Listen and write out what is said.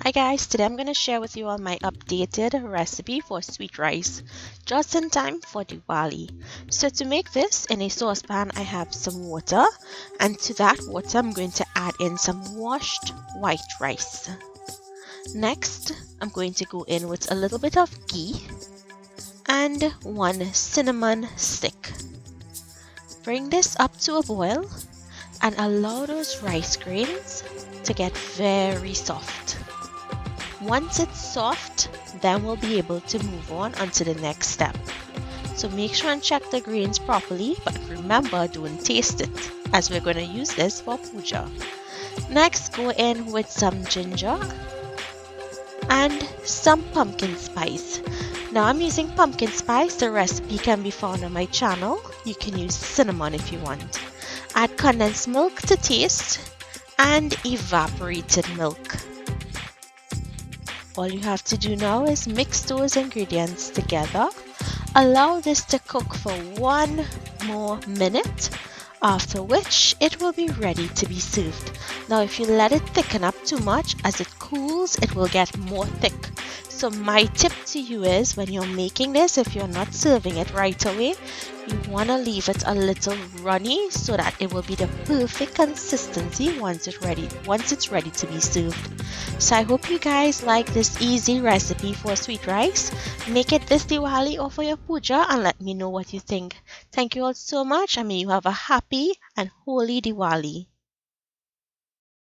Hi guys, today I'm going to share with you all my updated recipe for sweet rice, just in time for Diwali. So to make this, in a saucepan I have some water, and to that water I'm going to add in some washed white rice. Next, I'm going to go in with a little bit of ghee and one cinnamon stick. Bring this up to a boil and allow those rice grains to get very soft. Once it's soft, then we'll be able to move on onto the next step. So make sure and check the grains properly, but remember, don't taste it, as we're going to use this for puja. Next, go in with some ginger and some pumpkin spice. Now I'm using pumpkin spice. The recipe can be found on my channel. You can use cinnamon if you want. Add condensed milk to taste and evaporated milk. All you have to do now is mix those ingredients together. Allow this to cook for 1 more minute, after which it will be ready to be served. Now if you let it thicken up too much, as it cools it will get more thick. So my tip to you is, when you're making this, if you're not serving it right away, you want to leave it a little runny so that it will be the perfect consistency once it's ready to be served. So I hope you guys like this easy recipe for sweet rice. Make it this Diwali or for your puja and let me know what you think. Thank you all so much, and may you have a happy and holy Diwali.